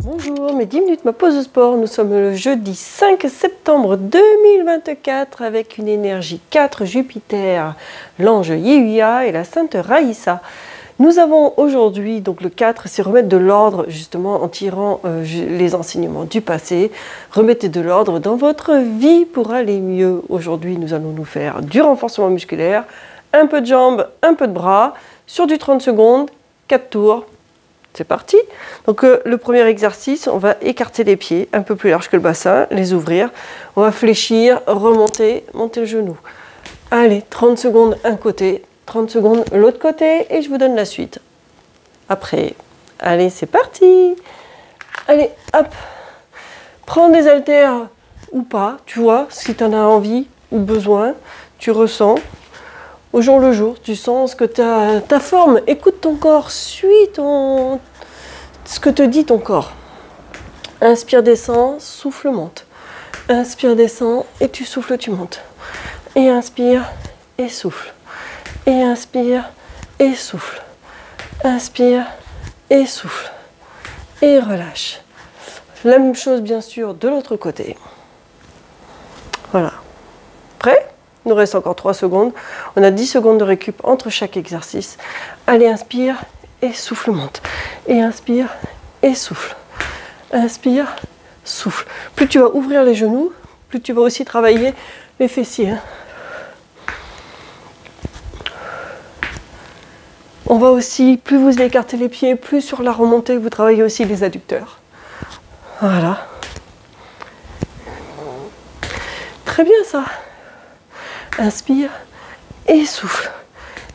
Bonjour, mes 10 minutes, ma pause de sport. Nous sommes le jeudi 5 septembre 2024 avec une énergie 4 Jupiter, l'ange Yehuya et la sainte Raïssa. Nous avons aujourd'hui, donc le 4, c'est remettre de l'ordre justement en tirant les enseignements du passé. Remettez de l'ordre dans votre vie pour aller mieux. Aujourd'hui, nous allons nous faire du renforcement musculaire, un peu de jambes, un peu de bras, sur du 30 secondes, 4 tours. C'est parti. Donc le premier exercice, on va écarter les pieds un peu plus large que le bassin, les ouvrir. On va fléchir, remonter, monter le genou. Allez, 30 secondes un côté, 30 secondes l'autre côté et je vous donne la suite. Après, allez, c'est parti. Allez, hop. Prends des haltères ou pas, tu vois, si tu en as envie ou besoin, tu ressens. Au jour le jour, tu sens que ta forme, écoute ton corps, suis ce que te dit ton corps. Inspire, descends, souffle, monte. Inspire, descends et tu souffles, tu montes. Et inspire et souffle. Et inspire et souffle. Inspire et souffle. Et relâche. La même chose bien sûr de l'autre côté. Voilà. Prêt ? Il nous reste encore 3 secondes. On a 10 secondes de récup entre chaque exercice. Allez, inspire et souffle, monte. Et inspire et souffle. Inspire, souffle. Plus tu vas ouvrir les genoux, plus tu vas aussi travailler les fessiers. On va aussi, plus vous écartez les pieds, plus sur la remontée, vous travaillez aussi les adducteurs. Voilà. Très bien ça. Inspire et souffle.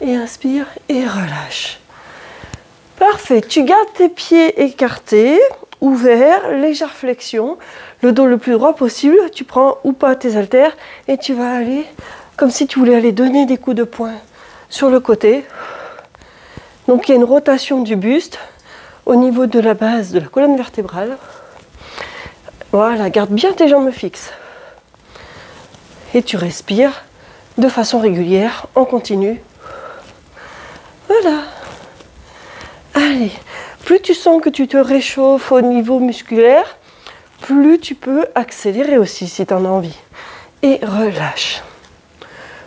Et inspire et relâche. Parfait. Tu gardes tes pieds écartés, ouverts, légère flexion. Le dos le plus droit possible. Tu prends ou pas tes haltères et tu vas aller comme si tu voulais aller donner des coups de poing sur le côté. Donc il y a une rotation du buste au niveau de la base de la colonne vertébrale. Voilà, garde bien tes jambes fixes. Et tu respires de façon régulière, en continu. Voilà. Allez, plus tu sens que tu te réchauffes au niveau musculaire, plus tu peux accélérer aussi si tu en as envie. Et relâche.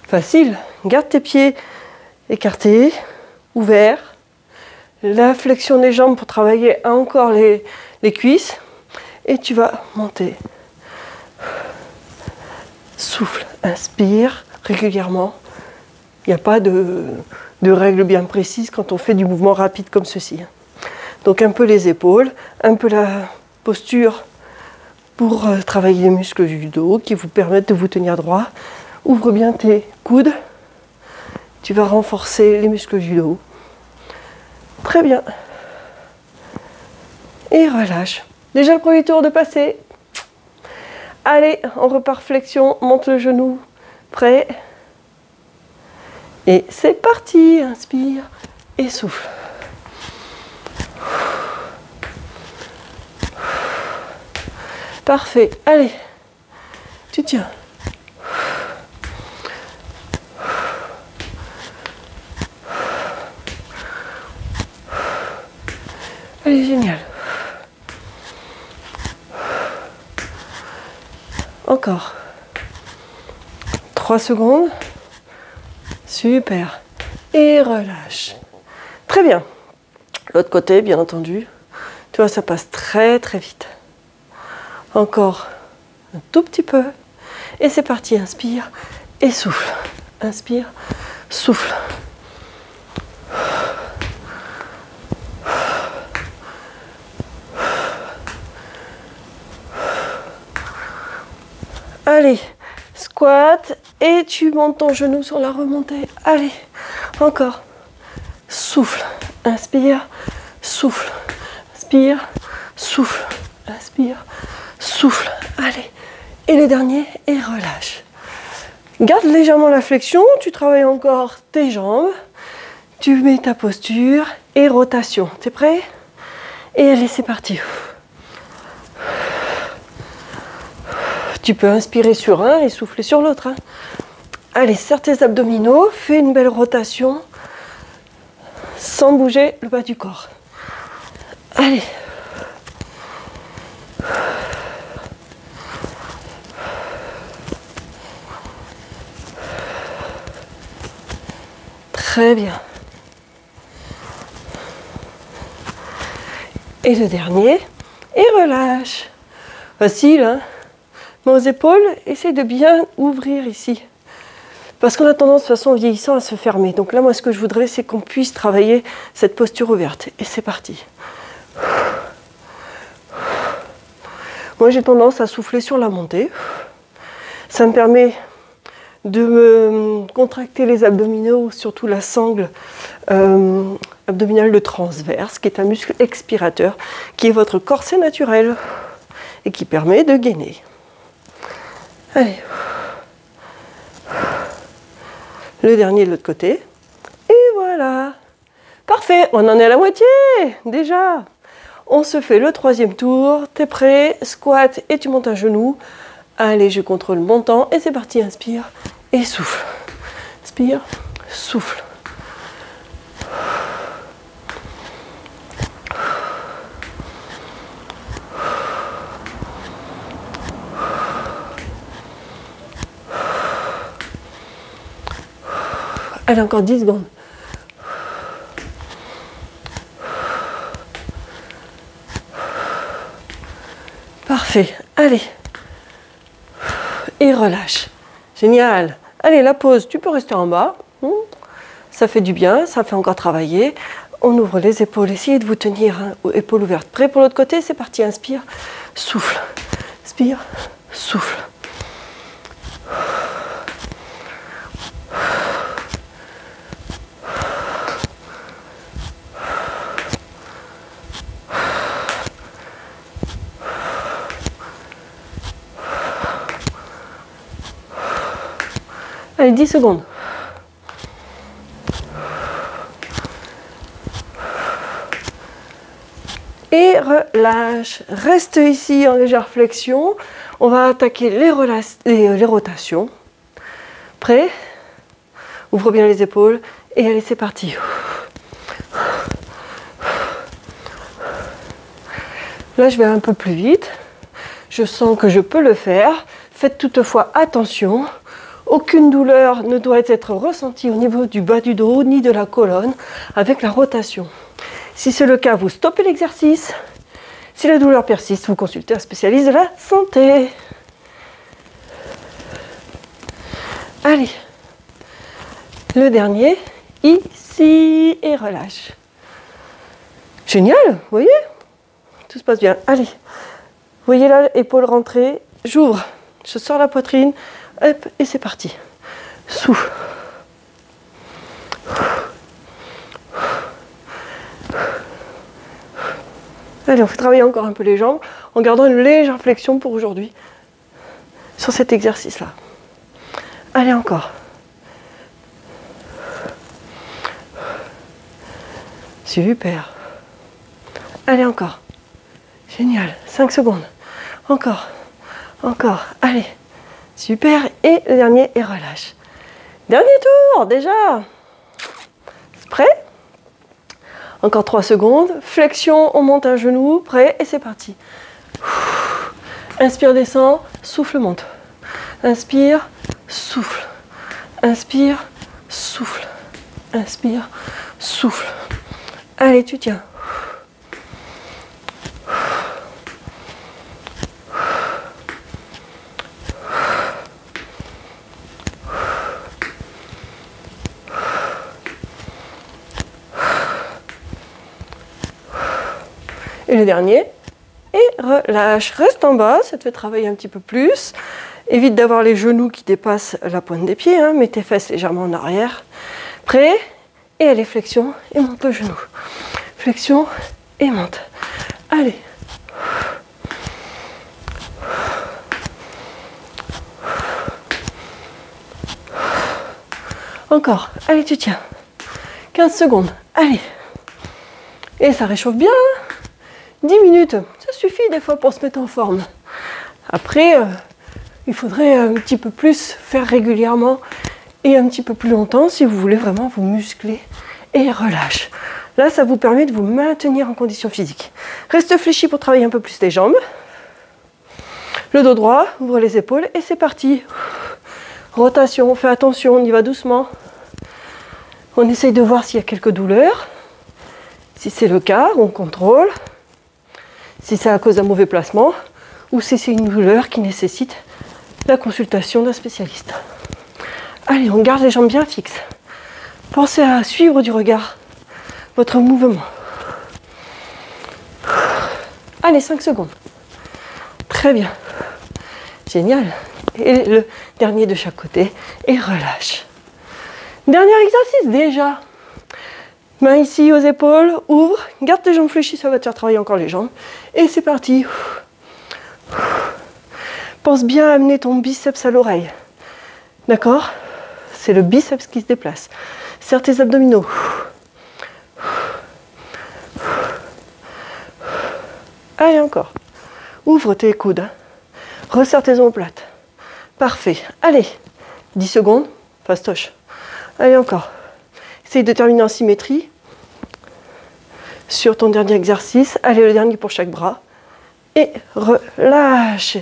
Facile. Garde tes pieds écartés, ouverts. La flexion des jambes pour travailler encore les cuisses. Et tu vas monter. Souffle, inspire régulièrement. Il n'y a pas de règles bien précises quand on fait du mouvement rapide comme ceci. Donc un peu les épaules, un peu la posture pour travailler les muscles du dos qui vous permettent de vous tenir droit. Ouvre bien tes coudes. Tu vas renforcer les muscles du dos. Très bien. Et relâche. Déjà le premier tour de passé. Allez, on repart flexion, monte le genou. Prêt? Et c'est parti. Inspire et souffle. Parfait. Allez, tu tiens. Allez, génial. Encore. 3 secondes. Super. Et relâche. Très bien. L'autre côté, bien entendu. Tu vois, ça passe très très vite. Encore un tout petit peu. Et c'est parti. Inspire et souffle. Inspire, souffle. Allez, squat et tu montes ton genou sur la remontée. Allez, encore. Souffle, inspire, souffle, inspire, souffle, inspire, souffle. Allez, et le dernier, et relâche. Garde légèrement la flexion, tu travailles encore tes jambes, tu mets ta posture et rotation. T'es prêt? Et allez, c'est parti. Tu peux inspirer sur un et souffler sur l'autre. Allez, serre tes abdominaux, fais une belle rotation. sans bouger le bas du corps. Allez. Très bien. Et le dernier, et relâche. Facile, hein? Mains aux épaules, essaye de bien ouvrir ici. Parce qu'on a tendance, de toute façon, en vieillissant, à se fermer. Donc là, moi, ce que je voudrais, c'est qu'on puisse travailler cette posture ouverte. Et c'est parti. Moi, j'ai tendance à souffler sur la montée. Ça me permet de me contracter les abdominaux, surtout la sangle abdominale de transverse, qui est un muscle expirateur, qui est votre corset naturel et qui permet de gainer. Allez. Le dernier de l'autre côté. Et voilà. Parfait, on en est à la moitié déjà. On se fait le troisième tour. T'es prêt? Squat et tu montes un genou. Allez, je contrôle mon temps et c'est parti. Inspire et souffle. Inspire, souffle. Allez, encore 10 secondes. Parfait. Allez. Et relâche. Génial. Allez, la pause. Tu peux rester en bas. Ça fait du bien. Ça fait encore travailler. On ouvre les épaules. Essayez de vous tenir, hein, épaules ouvertes. Prêt pour l'autre côté? C'est parti. Inspire. Souffle. Inspire. Souffle. Allez, 10 secondes. Et relâche. Reste ici en légère flexion. On va attaquer les rotations. Prêt? Ouvre bien les épaules. Et allez, c'est parti. Là, je vais un peu plus vite. Je sens que je peux le faire. Faites toutefois attention. Aucune douleur ne doit être ressentie au niveau du bas du dos ni de la colonne avec la rotation. Si c'est le cas, vous stoppez l'exercice. Si la douleur persiste, vous consultez un spécialiste de la santé. Allez, le dernier, ici, et relâche. Génial, vous voyez? Tout se passe bien. Allez, vous voyez là, épaule rentrée, j'ouvre, je sors la poitrine. Hop, et c'est parti. Souffle. Allez, on fait travailler encore un peu les jambes en gardant une légère flexion pour aujourd'hui sur cet exercice-là. Allez, encore. Super. Allez, encore. Génial. 5 secondes. Encore. Encore. Allez. Super, et le dernier, et relâche. Dernier tour, déjà. Prêt? Encore 3 secondes. Flexion, on monte un genou. Prêt, et c'est parti. Inspire, descend, souffle, monte. Inspire, souffle. Inspire, souffle. Inspire, souffle. Allez, tu tiens. Et le dernier, et relâche. Reste en bas, ça te fait travailler un petit peu plus. Évite d'avoir les genoux qui dépassent la pointe des pieds, hein. Mets tes fesses légèrement en arrière. Prêt? Et allez, flexion, et monte le genou. Flexion, et monte. Allez. Encore. Allez, tu tiens. 15 secondes. Allez. Et ça réchauffe bien, hein. 10 minutes, ça suffit des fois pour se mettre en forme. Après, il faudrait un petit peu plus faire régulièrement et un petit peu plus longtemps si vous voulez vraiment vous muscler. Et relâche. Là, ça vous permet de vous maintenir en condition physique. Reste fléchi pour travailler un peu plus les jambes. Le dos droit, ouvre les épaules et c'est parti. Rotation, fais attention, on y va doucement. On essaye de voir s'il y a quelques douleurs. Si c'est le cas, on contrôle. Si c'est à cause d'un mauvais placement ou si c'est une douleur qui nécessite la consultation d'un spécialiste. Allez, on garde les jambes bien fixes. Pensez à suivre du regard votre mouvement. Allez, 5 secondes. Très bien. Génial. Et le dernier de chaque côté. Et relâche. Dernier exercice déjà. Main ici aux épaules, ouvre, garde tes jambes fléchies, ça va te faire travailler encore les jambes. Et c'est parti. Pense bien à amener ton biceps à l'oreille. D'accord? C'est le biceps qui se déplace. Serre tes abdominaux. Allez, encore. Ouvre tes coudes. Resserre tes omoplates. Parfait. Allez, 10 secondes, fastoche. Allez, encore. Essaye de terminer en symétrie. Sur ton dernier exercice. Allez, le dernier pour chaque bras. Et relâche.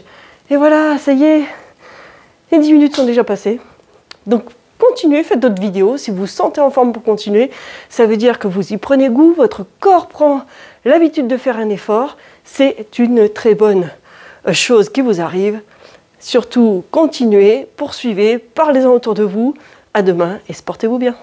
Et voilà, ça y est. Les 10 minutes sont déjà passées. Donc, continuez, faites d'autres vidéos. Si vous vous sentez en forme pour continuer, ça veut dire que vous y prenez goût. Votre corps prend l'habitude de faire un effort. C'est une très bonne chose qui vous arrive. Surtout, continuez, poursuivez, parlez-en autour de vous. À demain et sportez-vous bien.